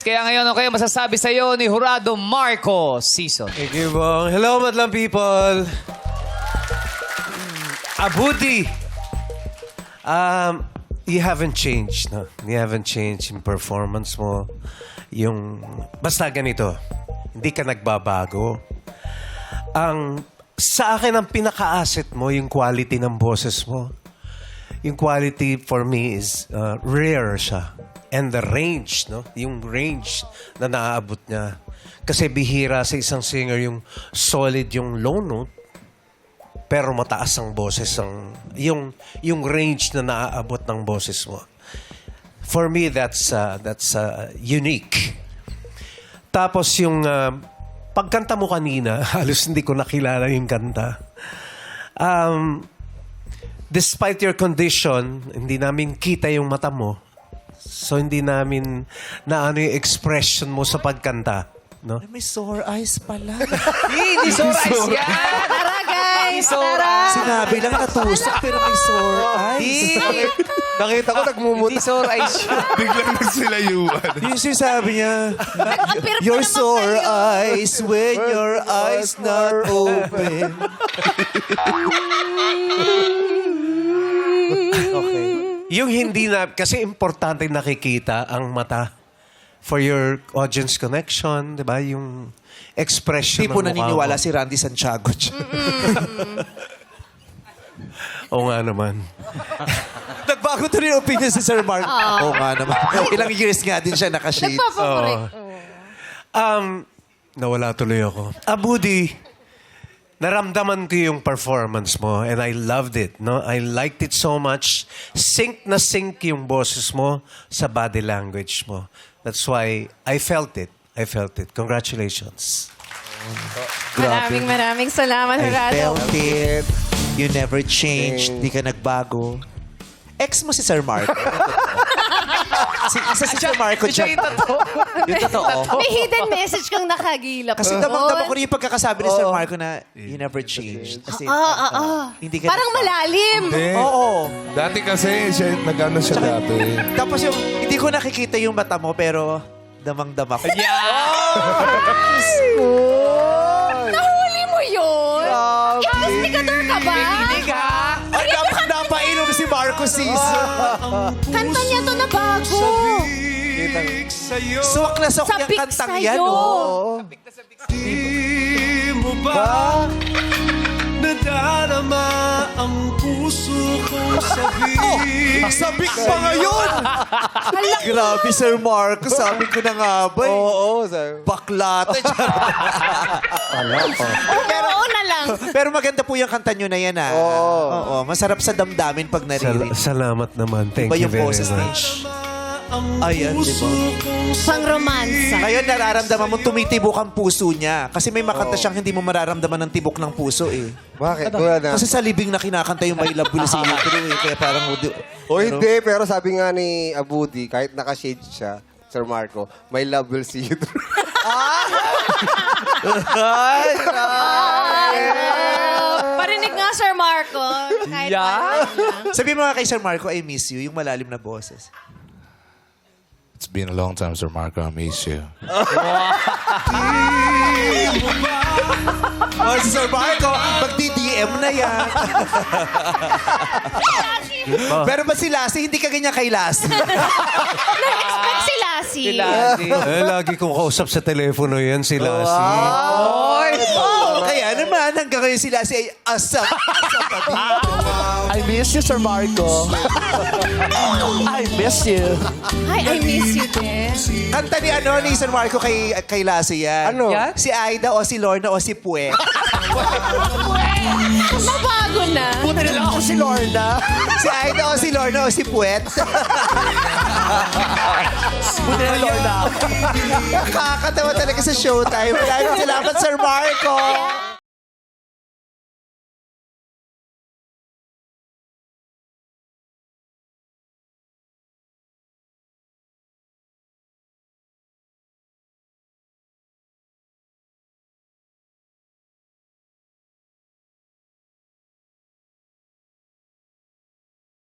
Kaya ngayon, okay, masasabi sa iyo ni Jurado Marco Season. Thank you, Bong. Hello, madlang people. Abudi, you haven't changed, no? You haven't changed in performance mo. Basta ganito, hindi ka nagbabago. Sa akin, ang pinaka-asset mo, yung quality ng boses mo. Yung quality for me is rare siya. And the range, no? Yung range na naaabot niya. Kasi bihira sa isang singer yung solid yung low note, pero mataas ang boses. Yung range na naaabot ng boses mo. For me, that's unique. Tapos yung pagkanta mo kanina, halos hindi ko nakilala yung kanta. Despite your condition, hindi namin kita yung mata mo. So, hindi namin yung expression mo sa pagkanta. No? May sore eyes pala. Hindi sore eyes yan! Tara, guys! Sore Tara! Sinabi lang natusok pero may sore eyes. Nakita ko nagmumuta. Hindi sore eyes yan. Biglang nagsilayuan. Yung sinasabi niya, Nag-appear pa your naman sore kayo. eyes when your eyes not open. Okay. Yung hindi na, kasi importante nakikita ang mata for your audience connection, di ba? Yung expression Hindi po ng mukha naniniwala mo. si Randy Santiago. Oo nga naman. Nagbago tuloy yung opinion si Sir Mark. Oo nga naman. Ilang years nga din siya nakashade. Nagpapakorek. Nawala tuloy ako. Abudi, naramdaman ko yung performance mo and I loved it. No? I liked it so much. Sync na sync yung boses mo sa body language mo. That's why I felt it. I felt it. Congratulations. Maraming salamat, I Jurado. felt it. You never changed. Di ka nagbago. Ex mo si Sir Marco. Isa si Sir Marco Siya dyan. yung totoo. Yung totoo. May hidden message kang nakagilap. Kasi doon. damang-dama ko rin yung pagkakasabi ni Sir Marco na you never changed. Kasi hindi ka Parang malalim. Oo. Dati kasi, nag-ano siya dati. Tapos yung, hindi ko nakikita yung mata mo, pero damang-dama ko. Nahuli mo yun? Investigador ka ba? Ay, napainom si Marco Season. Kanta niya to na bago. Suwak na suwak Sabik yung kantang sa'yo. yan, no? Di mo ba nadarama ang puso kong sabik? Sabik pa ngayon! Grabe, Sir Marco. Sabi ko na nga ba eh. Oo, sir. Baklat. Oo na lang. Pero maganda po yung kanta nyo na yan, ah. Oo. Masarap sa damdamin pag naririnig. Salamat naman. Thank Iba you yung very boses much. niya. Ayan, di ba? Pang romansa. Ngayon, nararamdaman mo tumitibok ang puso niya. Kasi may makanta siyang hindi mo mararamdaman ng tibok ng puso, eh. Bakit? Wala na. Kasi sa libing na kinakanta yung My Love Will See You Through, eh. Kaya parang... O hindi, pero sabi nga ni Abudi, kahit naka-shade siya, Sir Marco, my love will see you through. Parinig nga, Sir Marco. Kahit paano. Sabi mo nga kay Sir Marco, I miss you, yung malalim na boses. It's been a long time, Sir Marco. I miss you. Oh, si Sir Marco, magdi-DM na yan. Pero ba si Lassie, hindi ka ganyan kay Lassie? Na-expect si Lassie. Lagi kong kausap sa telepono yan, si Lassie. Kaya naman, hanggang ngayon si Lassie ay asap. I miss you, Sir Marco. I miss you. Hi, I miss you din. Kanta ni Sir Marco kay Lassie yan. Ano? Yan? Si Aida o si Lorna o si Pue. Mabago na. Buti na lang ako si Lorna. Si Aida o si Lorna o si Puet. Buti na Lorna. Nakakatawa talaga sa showtime. Maraming salamat, Sir Marco.